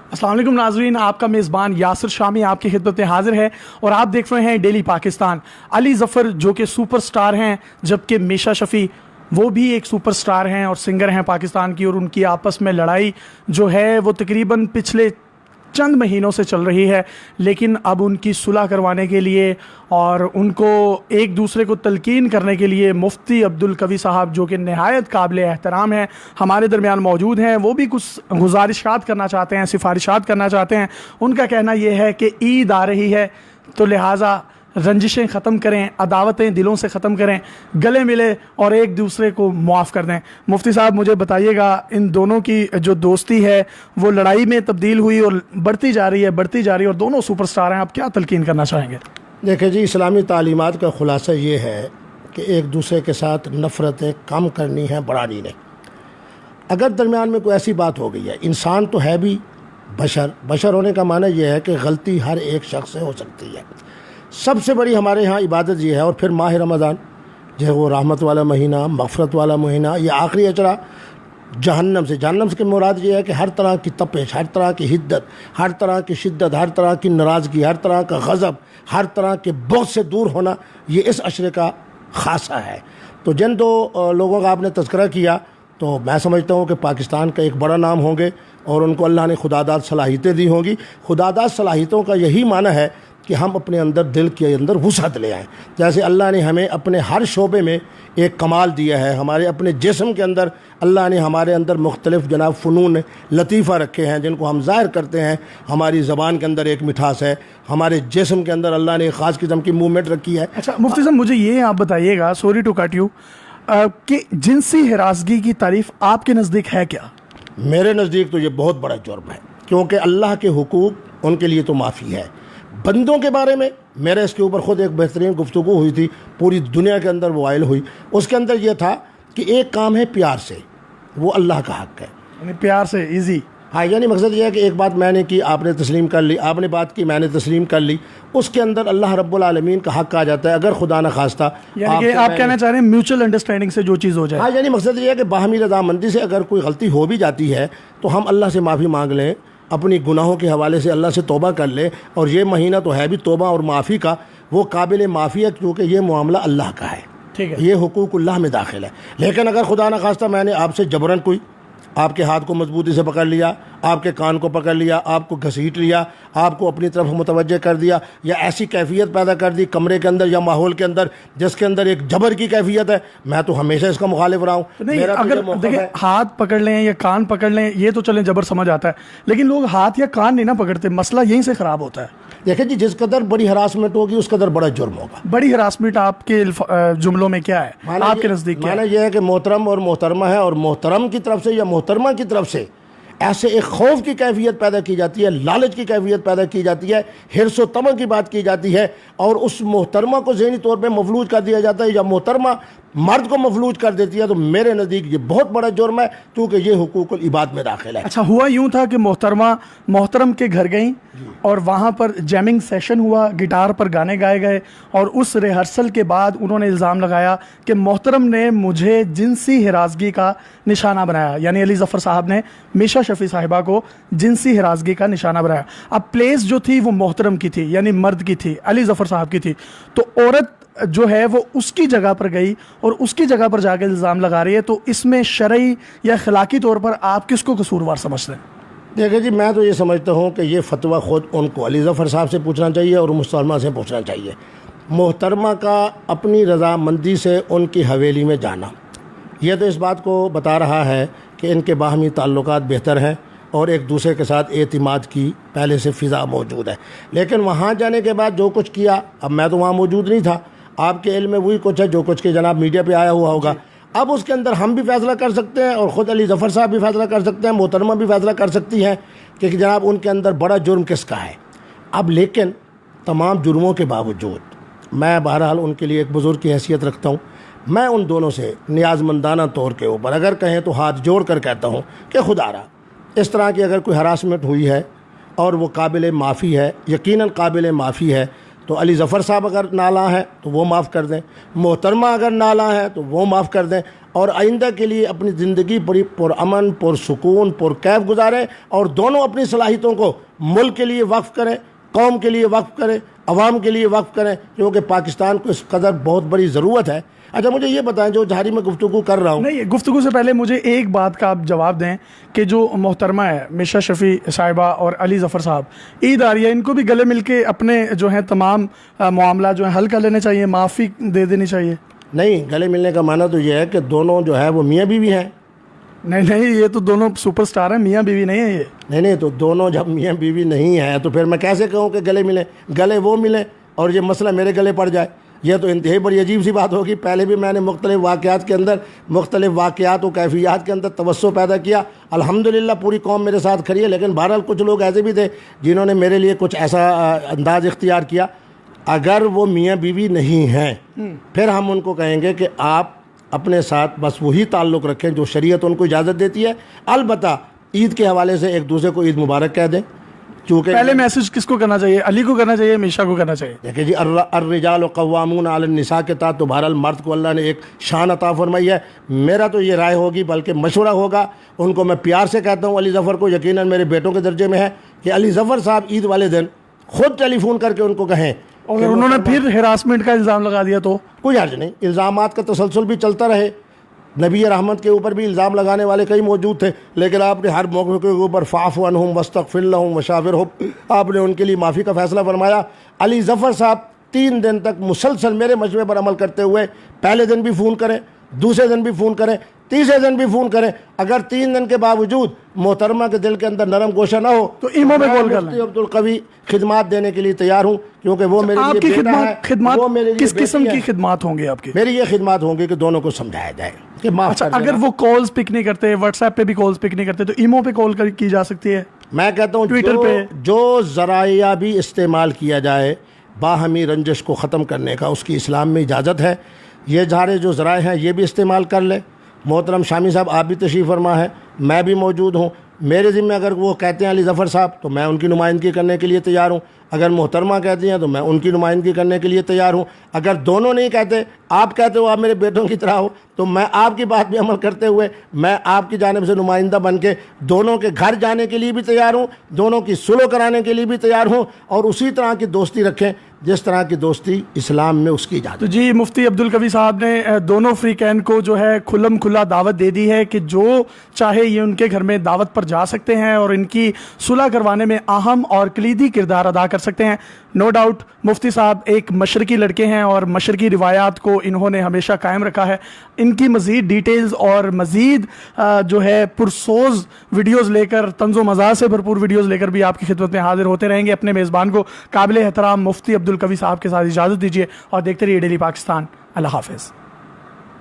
अस्सलाम वालेकुम नाज़रीन, आपका मेज़बान यासिर शामी आपकी खिदमत में हाजिर है और आप देख रहे हैं डेली पाकिस्तान। अली ज़फ़र जो कि सुपरस्टार हैं, जबकि मीशा शफ़ी वो भी एक सुपरस्टार हैं और सिंगर हैं पाकिस्तान की, और उनकी आपस में लड़ाई जो है वो तकरीबन पिछले चंद महीनों से चल रही है। लेकिन अब उनकी सुलह करवाने के लिए और उनको एक दूसरे को तलकीन करने के लिए मुफ्ती अब्दुल कवी साहब, जो कि नहायत काबिल एहतराम हैं, हमारे दरमियान मौजूद हैं। वो भी कुछ गुजारिशात करना चाहते हैं, सिफारिशात करना चाहते हैं। उनका कहना यह है कि ईद आ रही है तो लिहाजा रंजिशें ख़त्म करें, अदावतें दिलों से ख़त्म करें, गले मिले और एक दूसरे को मुआफ़ कर दें। मुफ्ती साहब, मुझे बताइएगा, इन दोनों की जो दोस्ती है वो लड़ाई में तब्दील हुई और बढ़ती जा रही है और दोनों सुपरस्टार हैं। आप क्या तलकीन करना चाहेंगे? देखिए जी, इस्लामी तालीमात का ख़ुलासा ये है कि एक दूसरे के साथ नफ़रतें कम करनी हैं, बढ़ानी नहीं। अगर दरमियान में कोई ऐसी बात हो गई है, इंसान तो है भी बशर होने का माना यह है कि गलती हर एक शख्स से हो सकती है। सबसे बड़ी हमारे यहाँ इबादत ये है, और फिर माह रमज़ान जो है वो रहमत वाला महीना, मग़फ़रत वाला महीना, ये आखिरी अचरा जहन्नम से मुराद ये है कि हर तरह की तपिश, हर तरह की हिद्दत, हर तरह की शिद्दत, हर तरह की नाराज़गी, हर तरह का गज़ब, हर तरह के बहुत से दूर होना, ये इस अशरे का ख़ासा है। तो जिन दो लोगों का आपने तज़किरा किया, तो मैं समझता हूँ कि पाकिस्तान का एक बड़ा नाम होंगे और उनको अल्लाह ने खुदादाद सलाहियतें दी होंगी। खुदादाद सलाहियतों का यही माना है कि हम अपने अंदर, दिल के अंदर वुसअत ले आएँ। जैसे अल्लाह ने हमें अपने हर शोबे में एक कमाल दिया है, हमारे अपने जिस्म के अंदर अल्लाह ने हमारे अंदर मुख्तलिफ जनाब फ़नून लतीफ़ा रखे हैं जिनको हम ज़ाहिर करते हैं। हमारी ज़बान के अंदर एक मिठास है, हमारे जिस्म के अंदर अल्लाह ने एक ख़ास किस्म की मूवमेंट रखी है। अच्छा मुफ्ती साहब, मुझे ये आप बताइएगा, सॉरी टू कट यू, कि जिनसी हिरासगी की तारीफ़ आपके नज़दीक है क्या? मेरे नज़दीक तो ये बहुत बड़ा जुर्म है, क्योंकि अल्लाह के हुकूक उनके लिए तो माफ़ी है। बंदों के बारे में मेरे इसके ऊपर ख़ुद एक बेहतरीन गुफ्तगू हुई थी, पूरी दुनिया के अंदर वो वायरल हुई। उसके अंदर यह था कि एक काम है प्यार से, वो अल्लाह का हक़ है। यानी प्यार से ईजी। हाँ, यानी मकसद यह है कि एक बात मैंने की, आपने तस्लीम कर ली, आपने बात की, मैंने तस्लीम कर ली, उसके अंदर अल्लाह रब्बुल आलमीन का हक़ आ जाता है। अगर खुदा न खास्ता, यानी कि आप कहना चाह रहे हैं म्यूचुअल अंडरस्टैंडिंग से जो चीज़ हो जाए। हाँ, यानी मकसद यह है कि बाहमी रज़ामंदी से अगर कोई गलती हो भी जाती है तो हम अल्लाह से माफ़ी मांग लें, अपनी गुनाहों के हवाले से अल्लाह से तौबा कर ले। और ये महीना तो है भी तौबा और माफ़ी का, वो काबिल माफ़ी है क्योंकि ये मामला अल्लाह का है, ठीक है, ये हुकूकुल्लाह में दाखिल है। लेकिन अगर खुदा न खास्ता मैंने आपसे जबरन कोई आपके हाथ को मजबूती से पकड़ लिया, आपके कान को पकड़ लिया, आपको घसीट लिया, आपको अपनी तरफ मुतवज्जे कर दिया, या ऐसी कैफियत पैदा कर दी कमरे के अंदर या माहौल के अंदर जिसके अंदर एक जबर की कैफियत है, मैं तो हमेशा इसका मुखालिफ रहा हूँ। नहीं, अगर देखिए हाथ पकड़ लें या कान पकड़ लें, ये तो चलें जबर समझ आता है, लेकिन लोग हाथ या कान नहीं ना पकड़ते, मसला यहीं से ख़राब होता है। देखिए जी, जिस कदर बड़ी हरासमेंट होगी उस कदर बड़ा जुर्म होगा। बड़ी हरासमेंट आपके जुमलों में क्या है, आपके नज़दीक? माना यह है कि मोहतरम और मोहतरमा है, और मोहतरम की तरफ से या मोहतरमा की तरफ से ऐसे एक खौफ की कैफियत पैदा की जाती है, लालच की कैफियत पैदा की जाती है, हिर्स व तमा की बात की जाती है, और उस मोहतरमा को ज़हनी तौर पे मफलूज कर दिया जाता है, या मोहतरमा मर्द को मफलूज कर देती है। तो मेरे नज़दीक ये बहुत बड़ा जुर्म है, क्योंकि ये हुकूकुल इबाद में दाखिल है। अच्छा, हुआ यूँ था कि मोहतरम के घर गई और वहाँ पर जैमिंग सेशन हुआ, गिटार पर गाने गाए गए, और उस रिहर्सल के बाद उन्होंने इल्ज़ाम लगाया कि मोहतरम ने मुझे जिनसी हिरासगी का निशाना बनाया। यानी अली ज़फ़र साहब ने मीशा शफ़ी साहिबा को जिनसी हिरासगी का निशाना बनाया। अब प्लेस जो थी वो मोहतरम की थी, यानी मर्द की थी, अली ज़फ़र साहब की थी। तो औरत जो है वो उसकी जगह पर गई और उसकी जगह पर जाकर इल्ज़ाम लगा रही है। तो इसमें शरई या अखलाकी तौर पर आप किसको कसूरवार समझते हैं? देखिए जी, मैं तो ये समझता हूँ कि ये फतवा ख़ुद उनको अली ज़फ़र साहब से पूछना चाहिए और मुसलमा से पूछना चाहिए। मोहतरमा का अपनी रज़ामंदी से उनकी हवेली में जाना, यह तो इस बात को बता रहा है कि इनके बाहमी ताल्लुकात बेहतर हैं और एक दूसरे के साथ एतिमाद की पहले से फ़िज़ा मौजूद है। लेकिन वहाँ जाने के बाद जो कुछ किया, अब मैं तो वहाँ मौजूद नहीं था, आपके इल्म में वही कुछ है जो कुछ के जनाब मीडिया पे आया हुआ होगा। अब उसके अंदर हम भी फैसला कर सकते हैं और ख़ुद अली ज़फ़र साहब भी फैसला कर सकते हैं, मोहतरमा भी फैसला कर सकती हैं कि जनाब उनके अंदर बड़ा जुर्म किसका है। अब लेकिन तमाम जुर्मों के बावजूद मैं बहरहाल उनके लिए एक बुज़ुर्ग की हैसियत रखता हूँ। मैं उन दोनों से नियाज़मंदाना तौर के ऊपर अगर कहें तो हाथ जोड़ कर कहता हूँ कि खुदारा, इस तरह की अगर कोई हरासमेंट हुई है और वो काबिल माफ़ी है, यकीनन काबिल माफ़ी है, तो अली ज़फ़र साहब अगर नाला हैं तो वो माफ़ कर दें, मोहतरमा अगर नाला हैं तो वो माफ़ कर दें, और आइंदा के लिए अपनी ज़िंदगी बड़ी पुरअमन, पुरसुकून, पुरकैफ गुजारें, और दोनों अपनी सलाहियतों को मुल्क के लिए वक्फ़ करें, कौम के लिए वक्फ़ करें, अवाम के लिए वक्फ़ करें, क्योंकि पाकिस्तान को इस कदर बहुत बड़ी ज़रूरत है। अच्छा, मुझे ये बताएं, जो झारी में गुफ्तगू कर रहा हूँ, नहीं, गुफ्तगू से पहले मुझे एक बात का आप जवाब दें कि जो मोहतरमा है मिशा शफ़ी साहिबा और अली ज़फ़र साहब, ईद आ रही है, इनको भी गले मिलके अपने जो हैं तमाम मामला जो है हल कर लेने चाहिए, माफ़ी दे देनी चाहिए? नहीं, गले मिलने का माना तो ये है कि दोनों जो है वो मियाँ बीवी हैं। नहीं, ये तो दोनों सुपरस्टार हैं, मियाँ बीवी नहीं है ये। नहीं, तो दोनों जब मियाँ बीवी नहीं है तो फिर मैं कैसे कहूँ कि गले मिले? गले वो मिले और ये मसला मेरे गले पड़ जाए, यह तो इंतहाई बड़ी अजीब सी बात होगी। पहले भी मैंने मुख्तलिफ़ वाक़यात के अंदर, मुख्तलिफ़ वाक़यात और कैफियत के अंदर तवज्जो पैदा किया। अल्हम्दुलिल्लाह पूरी कौम मेरे साथ खड़ी है, लेकिन बहरहाल कुछ लोग ऐसे भी थे जिन्होंने मेरे लिए कुछ ऐसा अंदाज़ इख्तियार किया। अगर वो मियाँ बीवी नहीं हैं फिर हम उनको कहेंगे कि आप अपने साथ बस वही ताल्लुक़ रखें जो शरीयत उनको इजाज़त देती है। अलबत्ता ईद के हवाले से एक दूसरे को ईद मुबारक कह दें। चूँकि पहले मैसेज किसको करना चाहिए, अली को करना चाहिए, मिशा को करना चाहिए? देखिए जी, अर्रिजाल क़व्वामून अलन निसा के तहत तो बहरहाल मर्द को अल्लाह ने एक शान अता फरमाई है। मेरा तो ये राय होगी, बल्कि मशवरा होगा, उनको मैं प्यार से कहता हूँ, अली ज़फ़र को यकीनन मेरे बेटों के दर्जे में है, कि अली ज़फ़र साहब ईद वाले दिन ख़ुद टेलीफोन करके उनको कहें। और उन्होंने फिर हिरासमेंट का इल्ज़ाम लगा दिया तो कोई हर्ज नहीं, इल्ज़ामात का तसलसल भी चलता रहे। नबी रहमत के ऊपर भी इल्ज़ाम लगाने वाले कई मौजूद थे, लेकिन आपने हर मौके के ऊपर फ़ाफ़ु अन्हुम वस्तग़फ़िर लहुम वशाविरहुम, आपने उनके लिए माफ़ी का फ़ैसला फरमाया। अली ज़फ़र साहब 3 दिन तक मुसलसल मेरे मशवरे पर अमल करते हुए, पहले दिन भी फ़ोन करें, दूसरे दिन भी फ़ोन करें, तीसरे दिन भी फ़ोन करें। अगर 3 दिन के बावजूद मोहतरमा के दिल के अंदर नरम गोशा ना हो तो ईमो में कॉल कर लें। अब्दुल कवी खिदमात देने के लिए तैयार हूँ, क्योंकि वो मेरे लिए बेटा है। खिदमत वो मेरे लिए किस किस्म बेटी की है। खिदमत होंगी आपकी? मेरी ये खिदमत होंगी कि दोनों को समझाया जाए कि माफ़ अच्छा, कर अगर देना। वो कॉल्स पिक नहीं करते, व्हाट्सएप पे भी कॉल्स पिक नहीं करते, तो ईमो पे कॉल की जा सकती है। मैं कहता हूँ ट्विटर पे जो ज़राया भी इस्तेमाल किया जाए बाहमी रंजिश को ख़त्म करने का, उसकी इस्लाम में इजाज़त है। ये सारे जो ज़राए हैं ये भी इस्तेमाल कर ले। मोहतरम शामी साहब आप भी तशरीफ़ फरमा है, मैं भी मौजूद हूँ। मेरे ज़िम्मे अगर वो कहते हैं अली ज़फ़र साहब, तो मैं उनकी नुमाइंदगी करने के लिए तैयार हूँ। अगर मोहतरमा कहती हैं तो मैं उनकी नुमाइंदगी करने के लिए तैयार हूँ। अगर दोनों नहीं कहते, आप कहते हो आप मेरे बेटों की तरह हो, तो मैं आपकी बात भी अमल करते हुए मैं आपकी जानिब से नुमाइंदा बन के दोनों के घर जाने के लिए भी तैयार हूँ, दोनों की सुलह कराने के लिए भी तैयार हूँ, और उसी तरह की दोस्ती रखें जिस तरह की दोस्ती इस्लाम में उसकी इजाज़त। तो जी, मुफ्ती अब्दुल कवी साहब ने दोनों फ्रीकैन को जो है खुल्लम खुला दावत दे दी है कि जो चाहे ये उनके घर में दावत पर जा सकते हैं और इनकी सुलह करवाने में अहम और कलीदी किरदार अदा कर सकते हैं। नो डाउट मुफ्ती साहब एक मशरकी लड़के हैं और मशरकी रिवायात को इन्होंने हमेशा कायम रखा है। इनकी मज़ीद डिटेल्स और मज़ीद जो है पुरसोज वीडियोज़ लेकर, तंज़ो मज़ाह से भरपूर वीडियोज़ लेकर भी आपकी खिदमत में हाजिर होते रहेंगे। अपने मेज़बान को काबिल एहतराम मुफ्ती अब्दुल कवी साहब के साथ इजाज़त दीजिए और देखते रहिए डेली पाकिस्तान। अल्लाह हाफ़िज़।